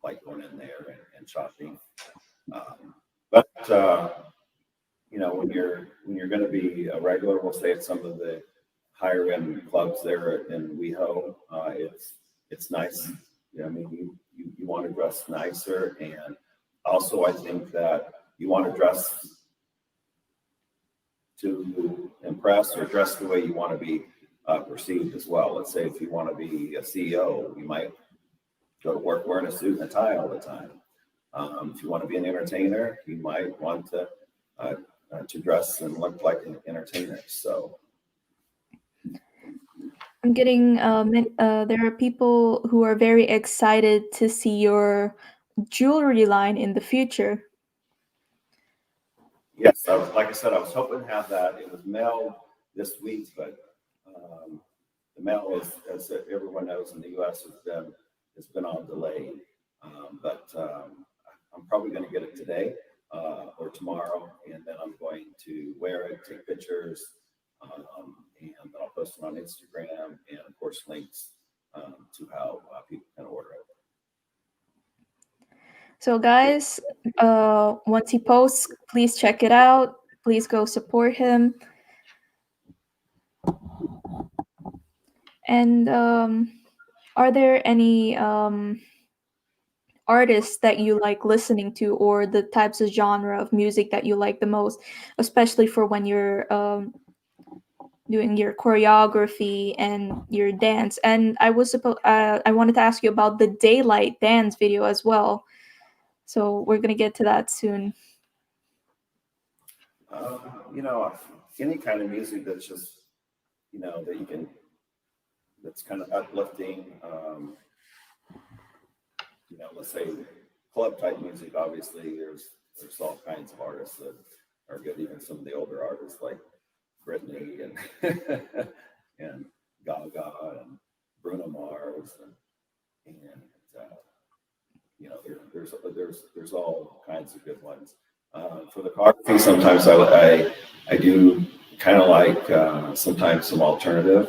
like going in there and shopping. But when you're going to be a regular, we'll say at some of the higher end clubs there in WeHo, it's nice. I mean, you want to dress nicer, and also I think that you want to dress to impress or dress the way you want to be perceived as well. Let's say if you want to be a CEO, you might go to work wearing a suit and a tie all the time. If you want to be an entertainer, you might want to dress and look like an entertainer. So I'm getting there are people who are very excited to see your jewelry line in the future. Yes, like I said, I was hoping to have that. It was mailed this week, but um, the mail is, as everyone knows in the U.S., has been on delay. But I'm probably going to get it today or tomorrow, and then I'm going to wear it, take pictures, and I'll post it on Instagram, and of course links to how people can order it. So, guys, once he posts, please check it out. Please go support him. And are there any artists that you like listening to, or the types of genre of music that you like the most, especially for when you're doing your choreography and your dance? And I wanted to ask you about the daylight dance video as well. So we're gonna get to that soon. Um, you know, any kind of music that's just that you can that's kind of uplifting. Let's say club type music. Obviously, there's all kinds of artists that are good. Even some of the older artists like Britney and and Gaga and Bruno Mars and there's all kinds of good ones. For the choreography, sometimes I do kind of like sometimes some alternative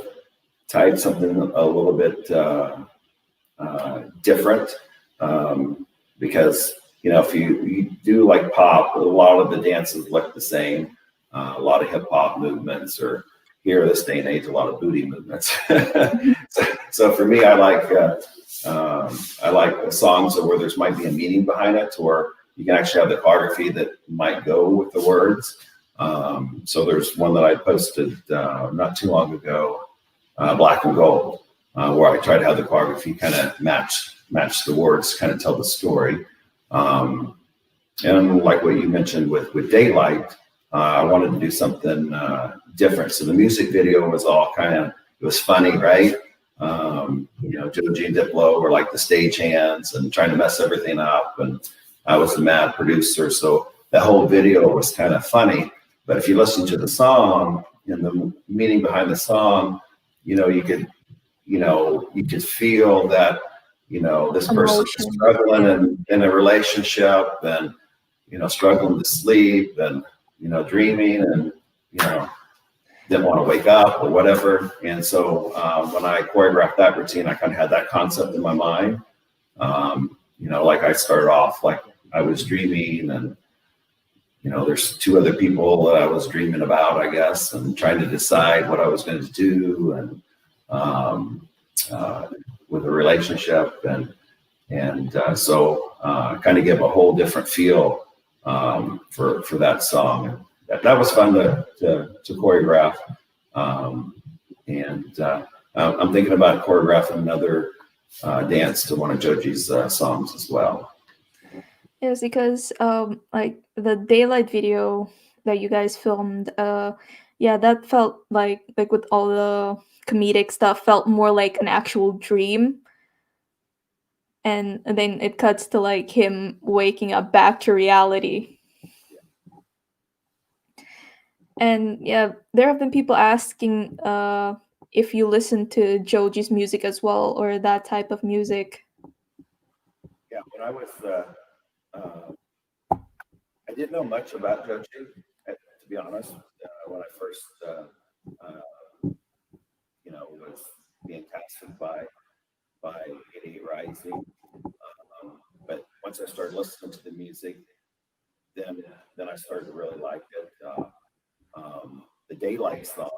type, something a little bit different, because if you do like pop, a lot of the dances look the same. A lot of hip hop movements, or here this day and age, a lot of booty movements. So for me, I like songs where there's might be a meaning behind it, or you can actually have the choreography that might go with the words. So there's one that I posted not too long ago, Black and Gold, where I try to have the choreography kind of match the words, kind of tell the story. And like what you mentioned with Daylight, I wanted to do something different. So the music video was all it was funny, right? Joji and Diplo were like the stagehands and trying to mess everything up. And I was the mad producer. So the whole video was kind of funny. But if you listen to the song and the meaning behind the song, you could feel that, this person is Emotion. struggling in a relationship and, struggling to sleep and, dreaming and, didn't want to wake up or whatever. And so when I choreographed that routine, I kind of had that concept in my mind. Like I started off like I was dreaming, and there's two other people that I was dreaming about, I guess, and trying to decide what I was going to do, and with a relationship, so kind of give a whole different feel for that song. That was fun to choreograph, and I'm thinking about choreographing another dance to one of Joji's songs as well. Yes, because like the daylight video that you guys filmed, yeah, that felt like with all the comedic stuff, felt more like an actual dream. And then it cuts to like him waking up back to reality. And yeah, there have been people asking if you listen to Joji's music as well, or that type of music. Yeah, when I was, I didn't know much about Joji, to be honest. When I first, was being casted by 88 Rising, but once I started listening to the music, then I started to really like it. The Daylight song,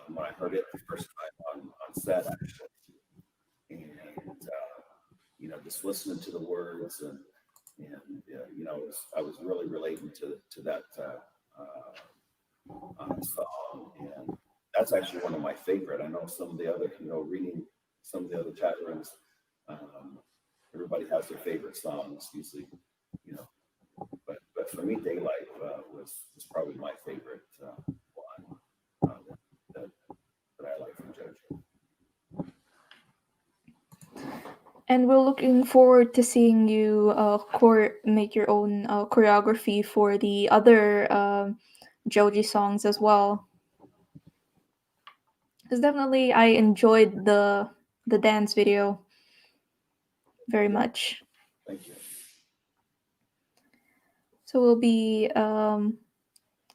when I heard it the first time on set, actually, and just listening to the words I was really relating to that song, and that's actually one of my favorite. I know some of the other, reading some of the other chat rooms, everybody has their favorite songs usually, you know. But for me, Daylight was probably my favorite one that I like from Joji. And we're looking forward to seeing you make your own choreography for the other Joji songs as well. Because definitely I enjoyed the dance video very Yeah, much. thank you. So we'll be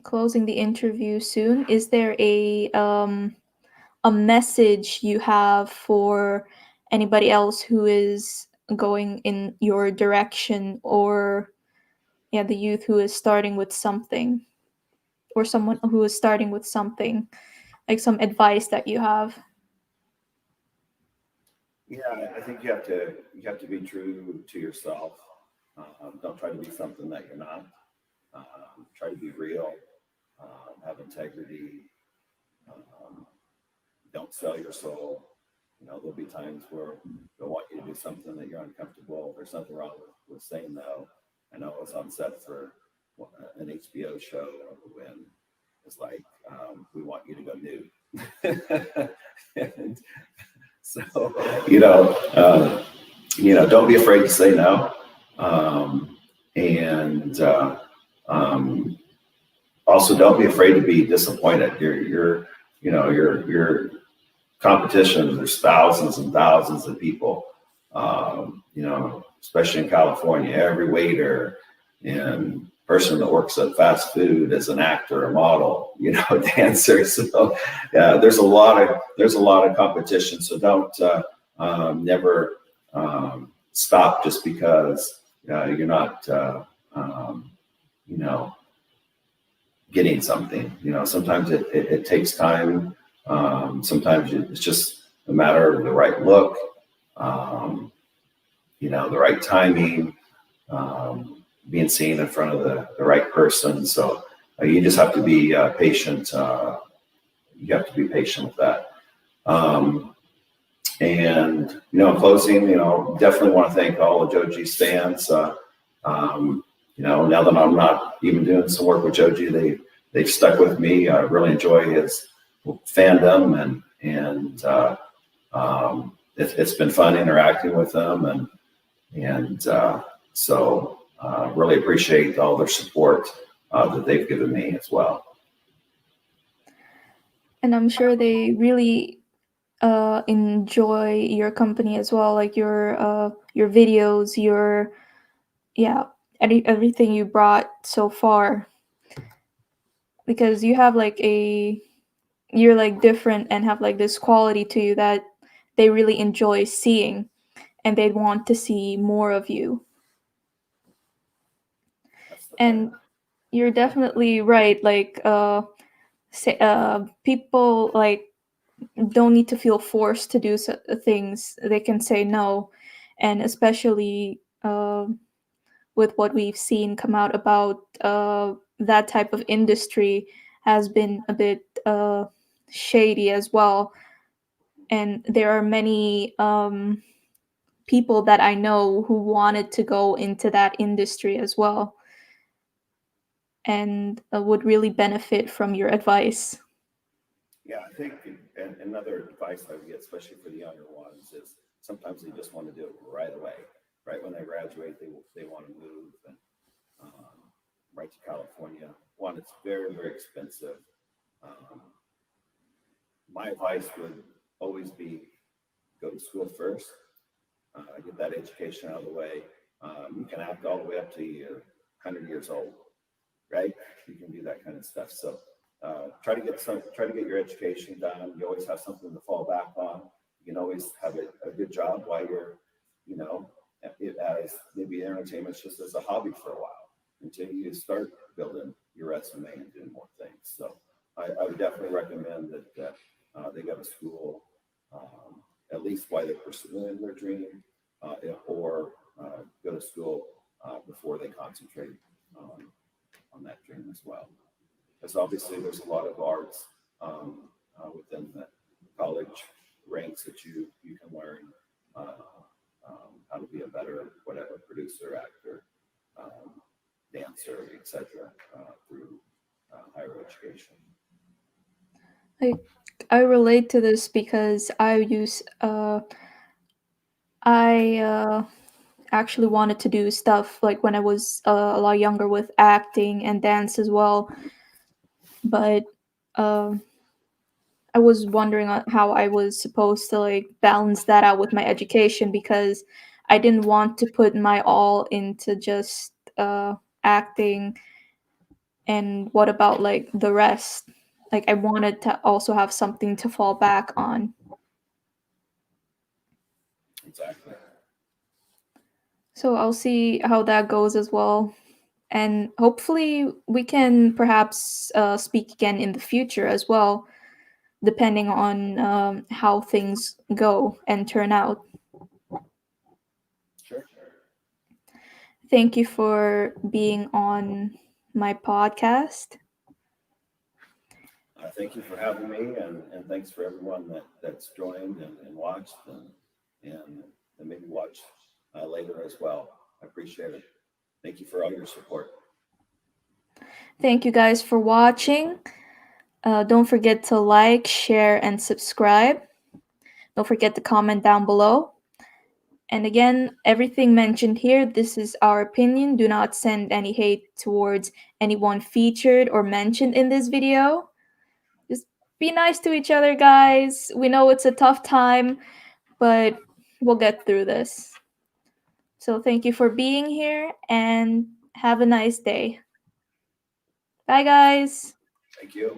closing the interview soon. Is there a message you have for anybody else who is going in your direction, or yeah, the youth who is starting with something, or someone who is starting with something, like some advice that you have? Yeah, I think you have to be true to yourself. Don't try to be something that you're not. Try to be real. Have integrity. Um, don't sell your soul. You know, there'll be times where they'll want you to do something that you're uncomfortable. There's nothing wrong with saying no. I know I was on set for an HBO show when it's like, we want you to go nude. And so, you know, don't be afraid to say no. Um, and um, Also, don't be afraid to be disappointed. Your competition. There's thousands and thousands of people. Especially in California, every waiter and person that works at fast food as an actor, a model, dancer. So, yeah, there's a lot of competition. So don't never stop just because you're not you know getting something. Sometimes it takes time. Sometimes it's just a matter of the right look, the right timing, being seen in front of the right person. So you just have to be patient. You have to be patient with that. In closing, definitely want to thank all of Joji's fans. Now that I'm not even doing some work with Joji, they've stuck with me. I really enjoy his fandom, and it's been fun interacting with them, and really appreciate all their support that they've given me as well. And I'm sure they really enjoy your company as well, like your videos, your yeah, everything you brought so far, because you have like you're like different and have like this quality to you that they really enjoy seeing, and they'd want to see more of you. That's the plan. And you're definitely right, like people like don't need to feel forced to do things. They can say no. And especially with what we've seen come out about that type of industry has been a bit shady as well. And there are many people that I know who wanted to go into that industry as well, and would really benefit from your advice. Yeah, I think another advice I would get, especially for the younger ones, is sometimes they just want to do it right away. Right when they graduate, they want to move and right to California. One, it's very, very expensive. Um, my advice would always be go to school first, get that education out of the way. You can act all the way up to you're 100 years old, right? You can do that kind of stuff. So try to get your education done. You always have something to fall back on. You can always have a good job while you're, you know, as maybe entertainment's just as a hobby for a while until you start building your resume and doing more things. So I would definitely recommend that they go to school at least while they're pursuing their dream, or go to school before they concentrate on that dream as well. Because obviously there's a lot of arts within the college ranks that you can learn how to be a better whatever producer, actor, um, dancer, etc. Through higher education. Like I relate to this because I actually wanted to do stuff like when I was a lot younger with acting and dance as well, but um I was wondering how I was supposed to like balance that out with my education because I didn't want to put my all into just acting. And what about like the rest? Like I wanted to also have something to fall back on. Exactly. So I'll see how that goes as well. And hopefully we can perhaps speak again in the future as well, depending on how things go and turn out. Sure. Thank you for being on my podcast. Thank you for having me, and thanks for everyone that's joined and watched and maybe watch later as well. I appreciate it. Thank you for all your support. Thank you guys for watching. Don't forget to like, share, and subscribe. Don't forget to comment down below. And again, everything mentioned here, this is our opinion. Do not send any hate towards anyone featured or mentioned in this video. Just be nice to each other, guys. We know it's a tough time, but we'll get through this. So thank you for being here and have a nice day. Bye, guys. Thank you.